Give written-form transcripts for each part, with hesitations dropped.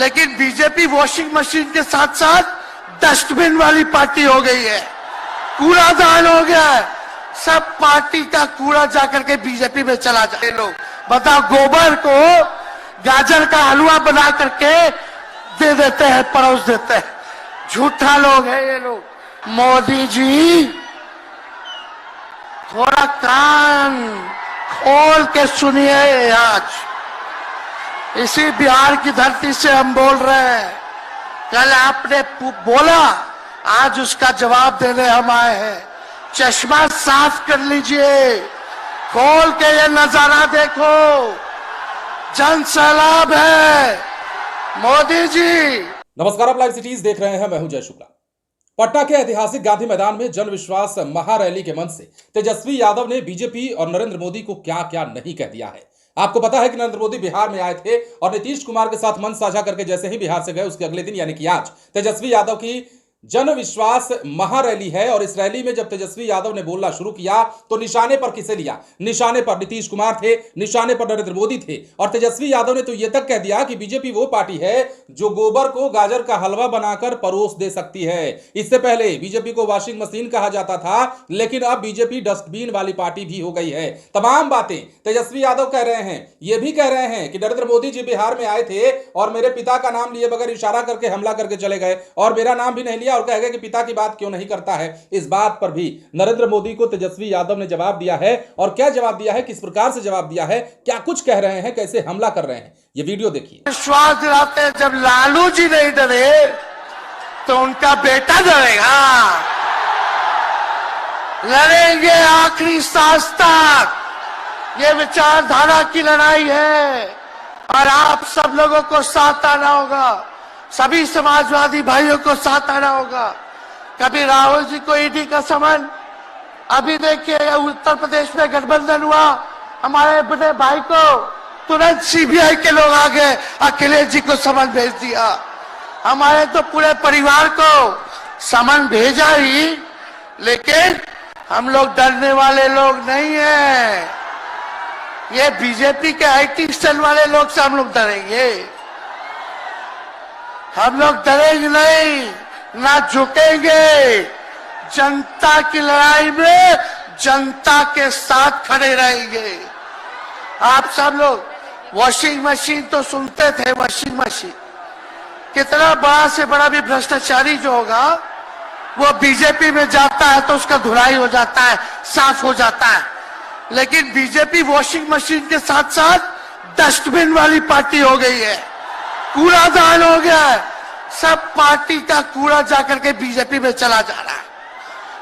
लेकिन BJP washing machine के साथ साथ डस्टबिन वाली पार्टी हो गई है, कूड़ादान हो गया है। सब पार्टी का कूड़ा जाकर के बीजेपी में चला जाए। लोग बताओ, गोबर को गाजर का हलवा बना करके दे देते हैं, परोस देते हैं। झूठा लोग है ये लोग। मोदी जी थोड़ा कान खोल के सुनिए। आज इसी बिहार की धरती से हम बोल रहे हैं, कल आपने बोला, आज उसका जवाब देने हम आए हैं। चश्मा साफ कर लीजिए, खोल के ये नजारा देखो, जन सैलाब है मोदी जी। नमस्कार, आप लाइव सिटीज देख रहे हैं। मैं हूं जय शुक्ला। पटना के ऐतिहासिक गांधी मैदान में जन विश्वास महारैली के मंच से तेजस्वी यादव ने बीजेपी और नरेंद्र मोदी को क्या क्या नहीं कह दिया है। आपको पता है कि नरेंद्र मोदी बिहार में आए थे और नीतीश कुमार के साथ मंच साझा करके जैसे ही बिहार से गए, उसके अगले दिन यानी कि आज तेजस्वी यादव की जन विश्वास महारैली है। और इस रैली में जब तेजस्वी यादव ने बोलना शुरू किया तो निशाने पर किसे लिया? निशाने पर नीतीश कुमार थे, निशाने पर नरेंद्र मोदी थे। और तेजस्वी यादव ने तो यह तक कह दिया कि बीजेपी वो पार्टी है जो गोबर को गाजर का हलवा बनाकर परोस दे सकती है। इससे पहले बीजेपी को वॉशिंग मशीन कहा जाता था, लेकिन अब बीजेपी डस्टबिन वाली पार्टी भी हो गई है। तमाम बातें तेजस्वी यादव कह रहे हैं। यह भी कह रहे हैं कि नरेंद्र मोदी जी बिहार में आए थे और मेरे पिता का नाम लिए बगैर इशारा करके हमला करके चले गए और मेरा नाम भी नहीं लिया और कहेगा कि पिता की बात क्यों नहीं करता है। इस बात पर भी नरेंद्र मोदी को तेजस्वी यादव ने जवाब दिया है। और क्या जवाब दिया है, किस प्रकार से जवाब दिया है, क्या कुछ कह रहे हैं, कैसे हमला कर रहे हैं, ये वीडियो देखिए। विश्वास दिलाते हैं, जब लालू जी नहीं डरे तो उनका बेटा डरेगा। लड़ेंगे आखिरी सांस तक। ये विचारधारा की लड़ाई है और आप सब लोगों को साथ आना होगा। सभी समाजवादी भाइयों को साथ आना होगा। कभी राहुल जी को ईडी का समन, अभी देखिए उत्तर प्रदेश में गठबंधन हुआ, हमारे बड़े भाई को तुरंत सीबीआई के लोग आ गए, अखिलेश जी को समन भेज दिया। हमारे तो पूरे परिवार को समन भेजा ही, लेकिन हम लोग डरने वाले लोग नहीं हैं। ये बीजेपी के आईटी सेल वाले लोग से हम लोग डरेंगे? हम लोग डरेंगे नहीं, ना झुकेंगे। जनता की लड़ाई में जनता के साथ खड़े रहेंगे। आप सब लोग वॉशिंग मशीन तो सुनते थे, वॉशिंग मशीन कितना बड़ा से बड़ा भी भ्रष्टाचारी जो होगा वो बीजेपी में जाता है तो उसका धुलाई हो जाता है, साफ हो जाता है। लेकिन बीजेपी वॉशिंग मशीन के साथ साथ डस्टबिन वाली पार्टी हो गई है, कूड़ादान हो गया है। सब पार्टी का कूड़ा जाकर के बीजेपी में चला जा रहा है,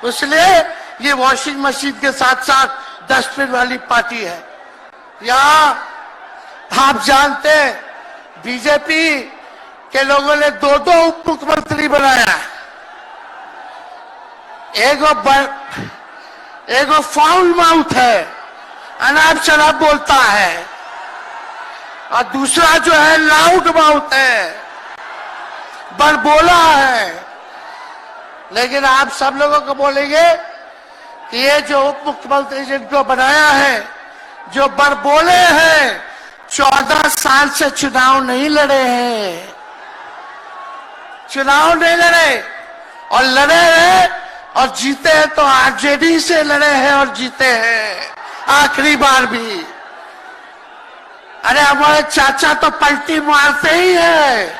इसलिए ये वॉशिंग मशीन के साथ साथ डस्टबिन वाली पार्टी है। यहां आप जानते हैं बीजेपी के लोगों ने दो उप मुख्यमंत्री बनाया। एगो फाउल माउथ है, अनाप शनाप बोलता है, और दूसरा जो है लाउड माउथ है, बड़बोला है। लेकिन आप सब लोगों को बोलेंगे कि ये जो उप मुख्यमंत्री जिनको बनाया है, जो बड़बोले हैं, 14 साल से चुनाव नहीं लड़े हैं, चुनाव नहीं लड़े, और लड़े हैं और जीते हैं तो आरजेडी से लड़े हैं और जीते हैं आखिरी बार भी। अरे हमारे चाचा तो पलटी मारते ही है,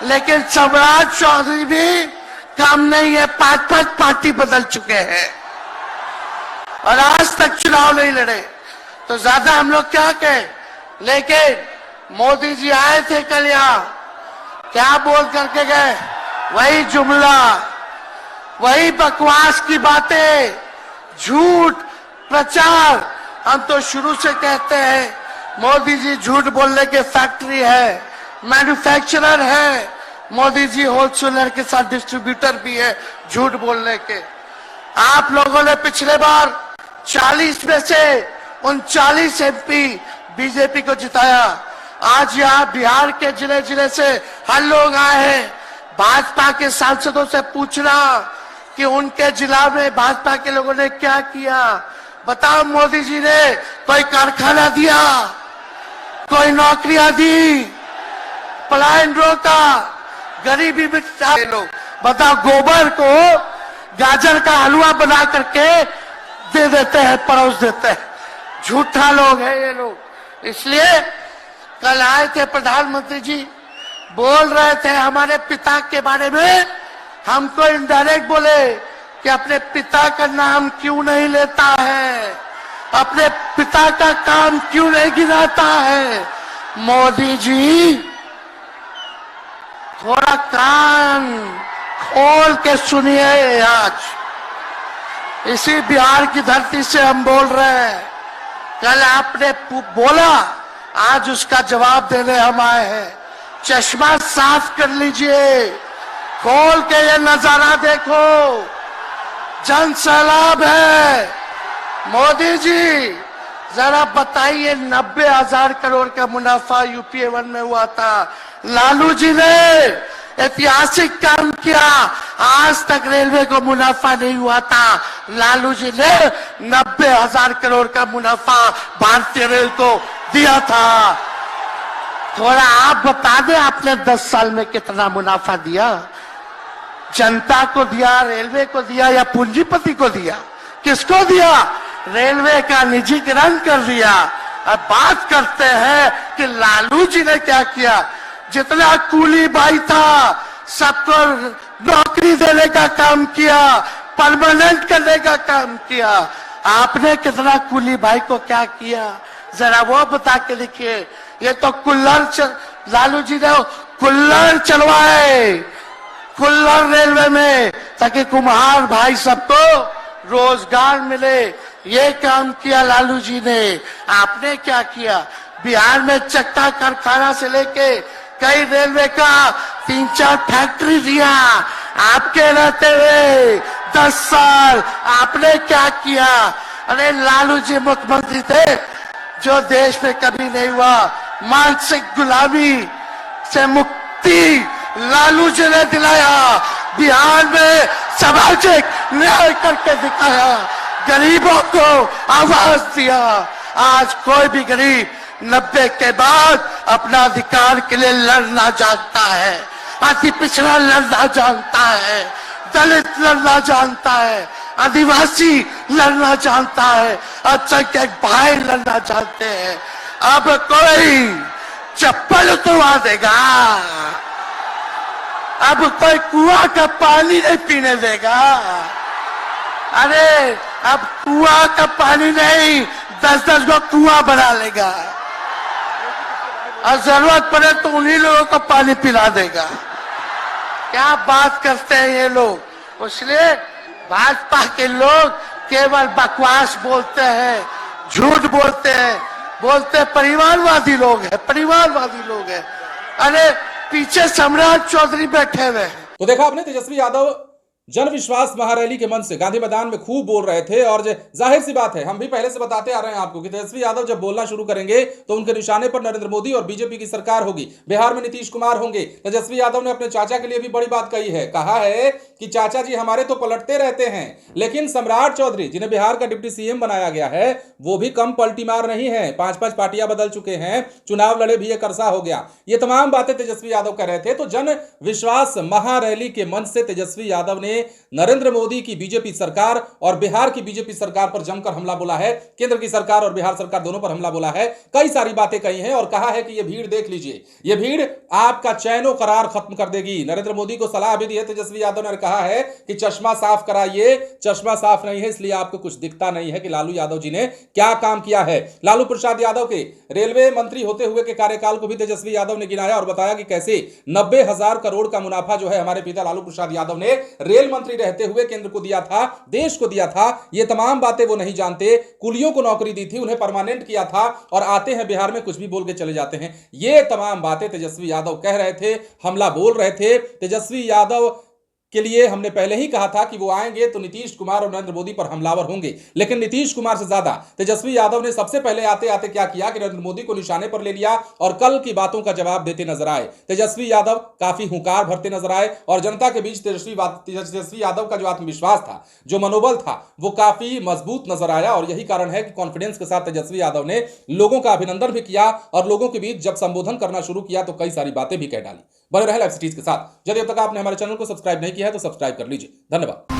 लेकिन सम्राट चौधरी भी काम नहीं है, 5 पार्टी बदल चुके हैं और आज तक चुनाव नहीं लड़े। तो ज्यादा हम लोग क्या कहें। लेकिन मोदी जी आए थे कल यहां, क्या बोल करके गए? वही जुमला, वही बकवास की बातें, झूठ प्रचार। हम तो शुरू से कहते हैं मोदी जी झूठ बोलने के फैक्ट्री है, मैन्युफैक्चरर है। मोदी जी होलसेलर के साथ डिस्ट्रीब्यूटर भी है झूठ बोलने के। आप लोगों ने पिछले बार 40 में से 39 एमपी बीजेपी को जिताया। आज यहाँ बिहार के जिले जिले से हर लोग आए हैं भाजपा के सांसदों से पूछना कि उनके जिला में भाजपा के लोगों ने क्या किया। बताओ, मोदी जी ने कोई कारखाना दिया, कोई नौकरियां दी, पलायन रोका, गरीबी मिटा लोग। बताओ, गोबर को गाजर का हलवा बना करके दे देते हैं, परोस देते हैं। झूठा लोग है ये लोग। इसलिए कल आए थे प्रधानमंत्री जी, बोल रहे थे हमारे पिता के बारे में, हमको इनडायरेक्ट बोले कि अपने पिता का नाम क्यों नहीं लेता है, अपने पिता का काम क्यों नहीं गिनाता है। मोदी जी, थोड़ा कान खोल के सुनिए। आज इसी बिहार की धरती से हम बोल रहे हैं, कल आपने बोला, आज उसका जवाब देने हम आए हैं। चश्मा साफ कर लीजिए, खोल के ये नजारा देखो, जन सैलाब है। मोदी जी, जरा बताइए, 90,000 करोड़ का मुनाफा यूपीए 1 में हुआ था। लालू जी ने ऐतिहासिक काम किया, आज तक रेलवे को मुनाफा नहीं हुआ था। लालू जी ने 90,000 करोड़ का मुनाफा भारतीय रेल को दिया था। थोड़ा आप बता दें, आपने 10 साल में कितना मुनाफा दिया? जनता को दिया, रेलवे को दिया, या पूंजीपति को दिया? किसको दिया? रेलवे का निजीकरण कर दिया। अब बात करते हैं कि लालू जी ने क्या किया। जितना कूली भाई था सबको नौकरी देने का काम किया, परमानेंट करने का काम किया। आपने कितना कूली भाई को क्या किया, जरा वो बता के देखिए। ये तो लालू जी ने कुल्लर चलवाए, कुल्लर रेलवे में, ताकि कुम्हार भाई सबको रोजगार मिले। ये काम किया लालू जी ने। आपने क्या किया? बिहार में चक्का कारखाना से लेके कई रेलवे का 3-4 फैक्ट्री दिया। आपके रहते हुए 10 साल आपने क्या किया? अरे लालू जी मुख्यमंत्री थे जो देश में कभी नहीं हुआ। मानसिक गुलामी से मुक्ति लालू जी ने दिलाया। बिहार में सामाजिक न्याय करके दिखाया, गरीबों को आवाज दिया। आज कोई भी गरीब 90 के बाद अपना अधिकार के लिए लड़ना जानता है, अति पिछड़ा लड़ना जानता है, दलित लड़ना जानता है, आदिवासी लड़ना जानता है, अल्पसंख्यक भाई लड़ना जानते हैं। अब कोई चप्पल उतरवा देगा, अब कोई कुआं का पानी नहीं पीने देगा। अरे अब कुआं का पानी नहीं, 10-10 को कुआं बना लेगा, और जरूरत पड़े तो उन्हीं लोगों को पानी पिला देगा। क्या बात करते हैं ये लोग। इसलिए भाजपा के लोग केवल बकवास बोलते हैं, झूठ बोलते हैं, बोलते परिवारवादी लोग हैं, परिवारवादी लोग हैं। अरे पीछे सम्राट चौधरी बैठे हुए हैं। तो देखा आपने, तेजस्वी यादव जन विश्वास महारैली के मंच से गांधी मैदान में खूब बोल रहे थे। और जाहिर सी बात है, हम भी पहले से बताते आ रहे हैं आपको कि तेजस्वी यादव जब बोलना शुरू करेंगे तो उनके निशाने पर नरेंद्र मोदी और बीजेपी की सरकार होगी। बिहार में नीतीश कुमार होंगे। तेजस्वी यादव ने अपने चाचा के लिए भी बड़ी बात कही है, कहा है कि चाचा जी हमारे तो पलटते रहते हैं, लेकिन सम्राट चौधरी जिन्हें बिहार का डिप्टी सीएम बनाया गया है वो भी कम पलटी मार नहीं है। 5-5 पार्टियां बदल चुके हैं, चुनाव लड़े भी एक अरसा हो गया। ये तमाम बातें तेजस्वी यादव कह रहे थे। तो जन विश्वास महारैली के मंच से तेजस्वी यादव ने नरेंद्र मोदी की बीजेपी सरकार और बिहार की बीजेपी सरकार पर जमकर हमला बोला है। केंद्र की सरकार और बिहार सरकार दोनों पर हमला बोला है। कई सारी बातें कही हैं और कहा है कि यह भीड़ देख लीजिए, यह भीड़ आपका चैनो करार खत्म कर देगी। नरेंद्र मोदी को सलाह भी दी है तेजस्वी यादव ने, कहा है कि चश्मा साफ कराइए, चश्मा साफ नहीं है इसलिए आपको कुछ दिखता नहीं है कि लालू यादव जी ने क्या काम किया है। लालू प्रसाद यादव के रेलवे मंत्री होते हुए के कार्यकाल को भी तेजस्वी यादव ने गिनाया और बताया कि कैसे 90,000 करोड़ का मुनाफा जो है हमारे पिता लालू प्रसाद यादव ने रेल मंत्री रहते हुए केंद्र को दिया था, देश को दिया था। ये तमाम बातें वो नहीं जानते। कुलियों को नौकरी दी थी, उन्हें परमानेंट किया था, और आते हैं बिहार में कुछ भी बोल के चले जाते हैं। ये तमाम बातें तेजस्वी यादव कह रहे थे, हमला बोल रहे थे। तेजस्वी यादव के लिए हमने पहले ही कहा था कि वो आएंगे तो नीतीश कुमार और नरेंद्र मोदी पर हमलावर होंगे, लेकिन नीतीश कुमार से ज्यादा तेजस्वी यादव ने सबसे पहले आते आते क्या किया कि नरेंद्र मोदी को निशाने पर ले लिया और कल की बातों का जवाब देते नजर आए। तेजस्वी यादव काफी हुंकार भरते नजर आए और जनता के बीच तेजस्वी यादव का जो आत्मविश्वास था, जो मनोबल था, वो काफी मजबूत नजर आया और यही कारण है कि कॉन्फिडेंस के साथ तेजस्वी यादव ने लोगों का अभिनंदन भी किया और लोगों के बीच जब संबोधन करना शुरू किया तो कई सारी बातें भी कह डाली। बने रहे लाइव सिटीज के साथ। यदि अब तक आपने हमारे चैनल को सब्सक्राइब नहीं किया है तो सब्सक्राइब कर लीजिए। धन्यवाद।